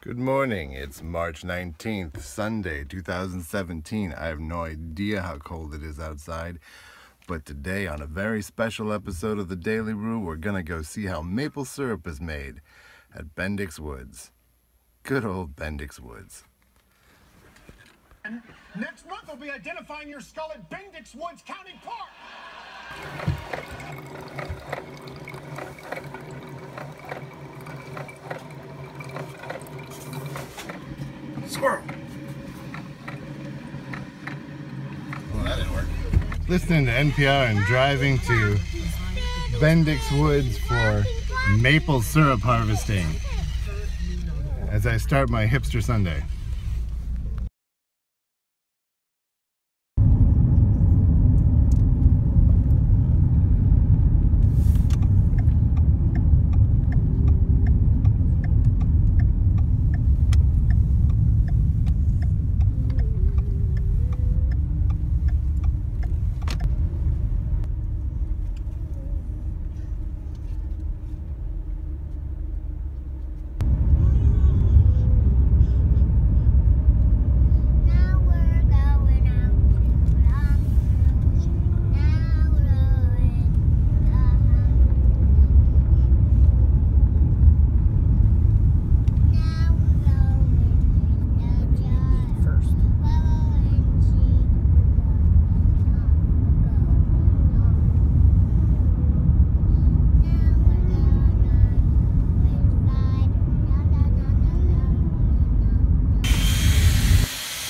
Good morning. It's March 19th, Sunday, 2017. I have no idea how cold it is outside, but today on a very special episode of the Daily Brew, we're going to go see how maple syrup is made at Bendix Woods. Good old Bendix Woods. Next month we'll be identifying your skull at Bendix Woods County Park. Squirrel. Well, that didn't work. Listening to NPR and driving to Bendix Woods for maple syrup harvesting as I start my hipster Sunday.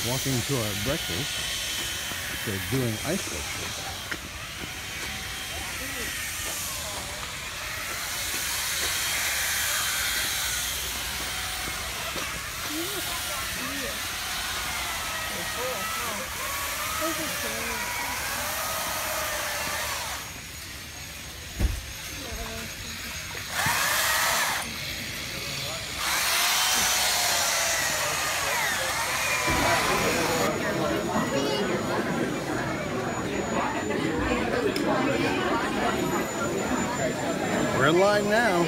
Walking to our breakfast, they're doing ice sculptures. We're in line now.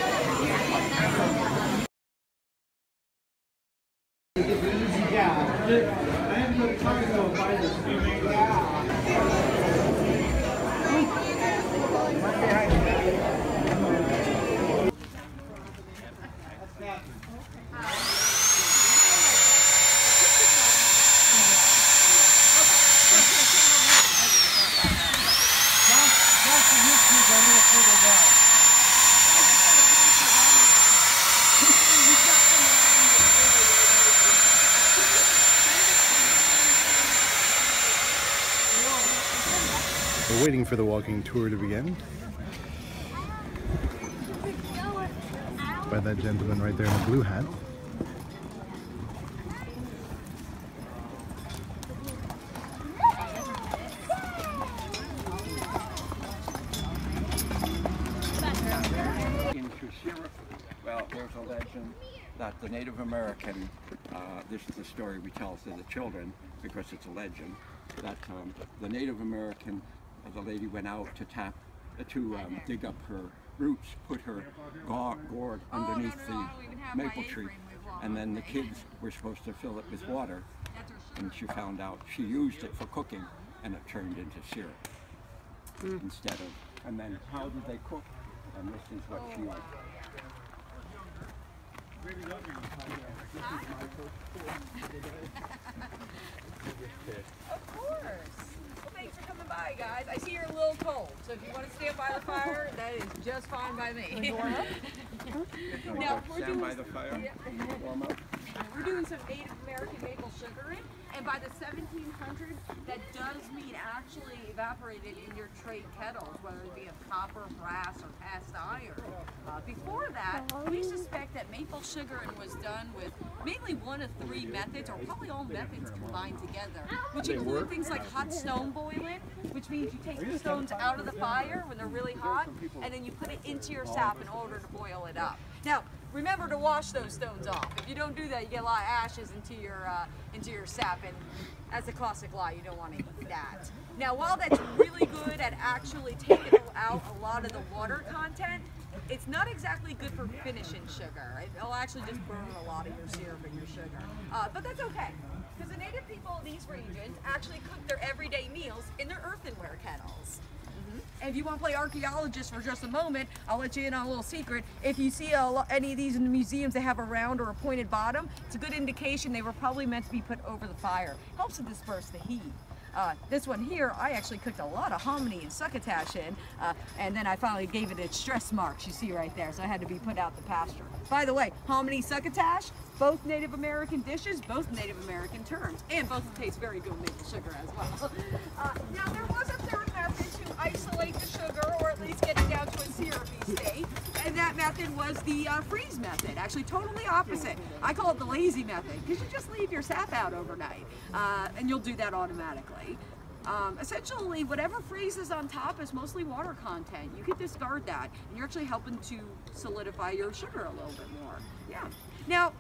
We're waiting for the walking tour to begin by that gentleman right there in a blue hat. Into syrup, well, there's a legend that the Native American, this is the story we tell to the children because it's a legend, that the Native American, the lady went out to dig up her roots, put her gourd underneath the maple tree, and then the kids were supposed to fill it with water, and she found out she used it for cooking, and it turned into syrup instead of, and then how did they cook? And this is what she liked. Of course. Well, thanks for coming by, guys. I see you're a little cold, so if you want to stand by the fire, that is just fine by me. Now, Stand by the fire, warm up. We're doing some Native American maple sugaring, and by the 1700s, that does mean actually evaporated in your trade kettles, whether it be of copper, brass, or cast iron. Before that, we suspect that maple sugaring was done with mainly one of three methods, or probably all methods combined together, which include things like hot stone boiling, which means you take the stones out of the fire when they're really hot, and then you put it into your sap in order to boil it up. Now, remember to wash those stones off. If you don't do that, you get a lot of ashes into your sap, and as a classic lie, you don't want to eat that. Now, while that's really good at actually taking out a lot of the water content, it's not exactly good for finishing sugar. It'll actually just burn a lot of your syrup and your sugar. But that's okay, because the native people in these regions actually cook their everyday meals in their earthenware kettles. And if you want to play archaeologist for just a moment, I'll let you in on a little secret. If you see any of these in the museums that have a round or a pointed bottom, it's a good indication they were probably meant to be put over the fire. Helps to disperse the heat. This one here, I actually cooked a lot of hominy and succotash in, and then I finally gave it its stress marks, you see right there, so I had to be put out the pasture. By the way, hominy, succotash, both Native American dishes, both Native American terms, and both taste very good with maple sugar as well. Now, there was a third method to isolate the sugar, or at least get it down to a syrupy state, and that method was the freeze method, actually totally opposite. I call it the lazy method, because you just leave your sap out overnight, and you'll do that automatically. Essentially, whatever freezes on top is mostly water content. You could discard that, and you're actually helping to solidify your sugar a little bit more. Yeah. Now,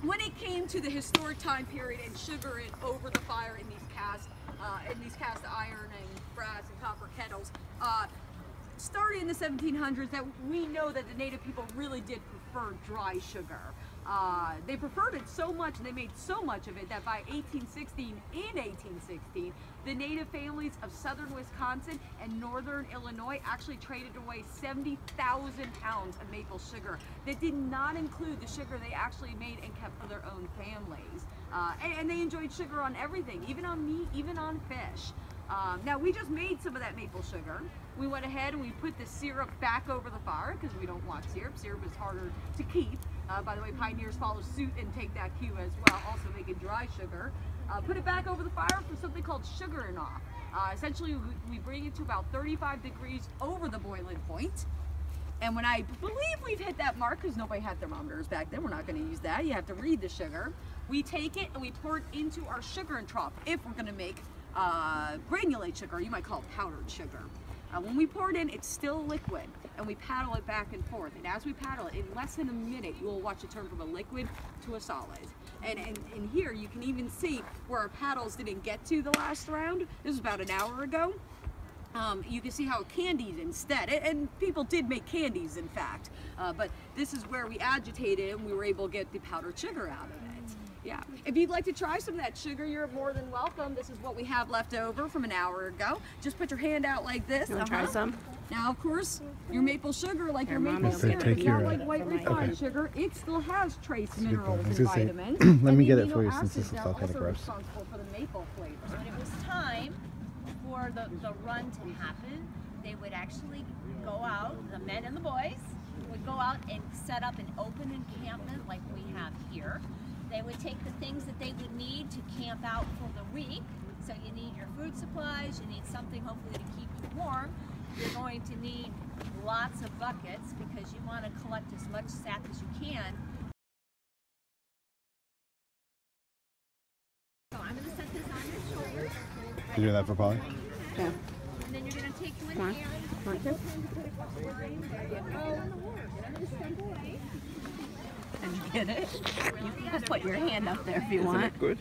when it came to the historic time period and sugar it over the fire in these cast iron and brass and copper kettles, started in the 1700s, that we know that the native people really did prefer dry sugar. They preferred it so much and they made so much of it that by 1816, the native families of southern Wisconsin and northern Illinois actually traded away 70,000 pounds of maple sugar. That did not include the sugar they actually made and kept for their own families. And they enjoyed sugar on everything, even on meat, even on fish. Now, we just made some of that maple sugar. We went ahead and we put the syrup back over the fire because we don't want syrup. Syrup is harder to keep. By the way, pioneers follow suit and take that cue as well, also making dry sugar. Put it back over the fire for something called sugaring off. Essentially, we bring it to about 35 degrees over the boiling point. And when I believe we've hit that mark, because nobody had thermometers back then, we're not going to use that. You have to read the sugar. We take it and we pour it into our sugaring trough if we're going to make granulate sugar, you might call it powdered sugar. When we pour it in, it's still liquid, and we paddle it back and forth. And as we paddle it, in less than a minute, you will watch it turn from a liquid to a solid. And in here, you can even see where our paddles didn't get to the last round. This was about an hour ago. You can see how it candied instead. And people did make candies, in fact. But this is where we agitated and we were able to get the powdered sugar out of it. Yeah. If you'd like to try some of that sugar, you're more than welcome. This is what we have left over from an hour ago. Just put your hand out like this. You want to try some? Now, of course, your maple sugar, like your maple syrup, is not like white refined sugar. It still has trace minerals and vitamins. Let me get it for you since this looks all kind of gross. Responsible for the maple flavor. When it was time for the run to happen, they would actually go out, the men and the boys would go out and set up an open encampment like we have here. They would take the things that they would need to camp out for the week. So you need your food supplies, you need something hopefully to keep you warm. You're going to need lots of buckets because you want to collect as much sap as you can. So I'm going to set this on your shoulders. You do that for Polly? Yeah. And then you're going to take one hand. Want to? There you go. I'm going to step away. And you get it? You can just put your hand up there if you want. Isn't it good?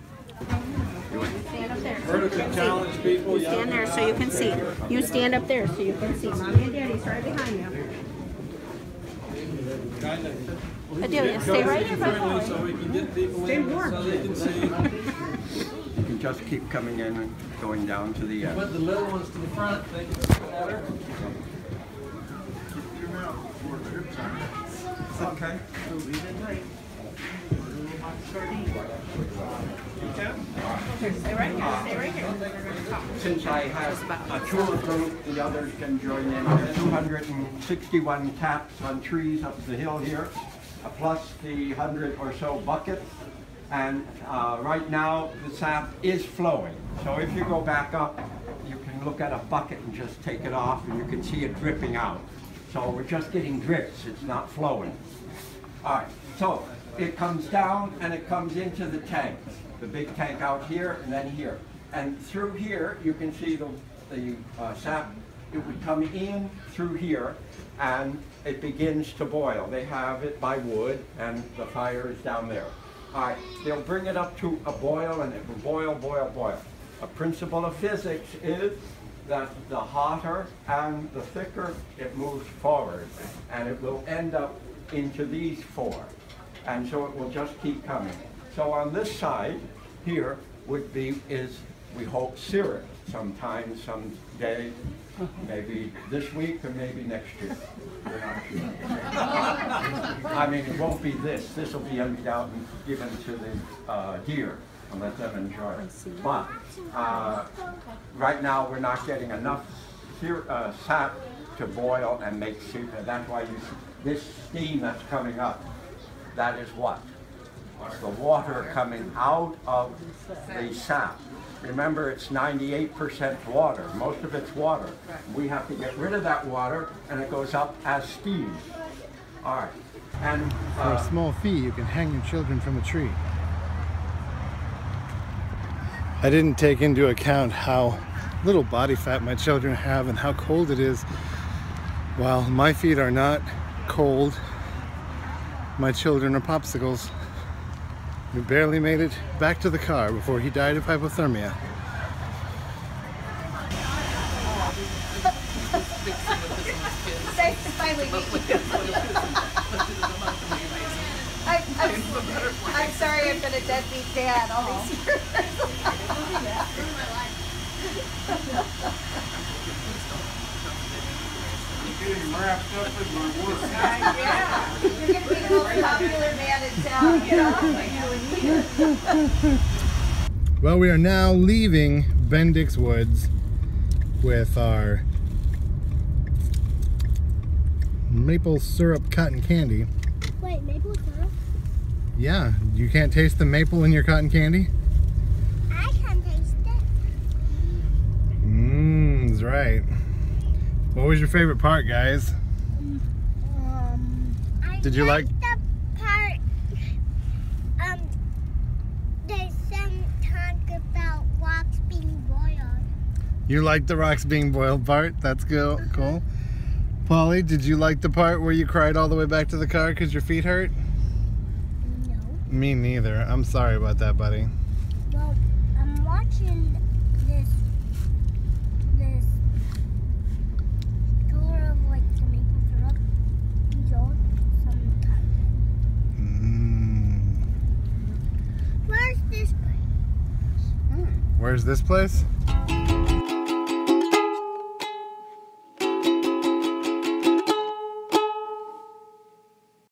Stand up there. Vertical challenge, people. You stand there so you can see. You stand up there so you can see. Mommy and Daddy's right behind you. Adelia, stay right here by Polly. So we can get people in so they can see. You can just keep coming in and going down to the end. Put the little ones to the front, they can see better. Okay. Stay right here. Stay right here. Since I have a tour group, the others can join in. There's 261 taps on trees up the hill here, plus the 100 or so buckets. And right now, the sap is flowing. So if you go back up, you can look at a bucket and just take it off, and you can see it dripping out. So we're just getting drips, it's not flowing. All right, so it comes down and it comes into the tank. The big tank out here and then here. And through here, you can see the sap. It would come in through here and it begins to boil. They have it by wood and the fire is down there. All right, they'll bring it up to a boil and it will boil, boil, boil. A principle of physics is that the hotter and the thicker it moves forward, and it will end up into these four. And so it will just keep coming. So on this side here would be, we hope, syrup sometime, someday, maybe this week or maybe next year. We're not sure. I mean, it won't be this. This will be emptied out and given to the deer and let them enjoy it. But right now we're not getting enough sap to boil and make soup, and that's why you see this steam that's coming up. That is what? It's the water coming out of the sap. Remember, it's 98% water. Most of it's water. We have to get rid of that water, and it goes up as steam. All right. And for a small fee, you can hang your children from a tree. I didn't take into account how little body fat my children have and how cold it is. While my feet are not cold, my children are popsicles. We barely made it back to the car before he died of hypothermia. Nice to finally meet you. I'm sorry I've been a deadbeat dad all these years. Getting wrapped up in my work. Yeah, you're going to be the most popular man in town, you know? Well, we are now leaving Bendix Woods with our maple syrup cotton candy. Wait, maple syrup? Yeah, you can't taste the maple in your cotton candy? I can taste it. That's right. What was your favorite part, guys? Did you like the part there's some talk about rocks being boiled. You liked the rocks being boiled part? That's cool. Cool. Polly, did you like the part where you cried all the way back to the car because your feet hurt? No. Me neither. I'm sorry about that, buddy. Well, I'm watching this tour of like the maple syrup. Enjoy some cotton. Where's this place? Where's this place?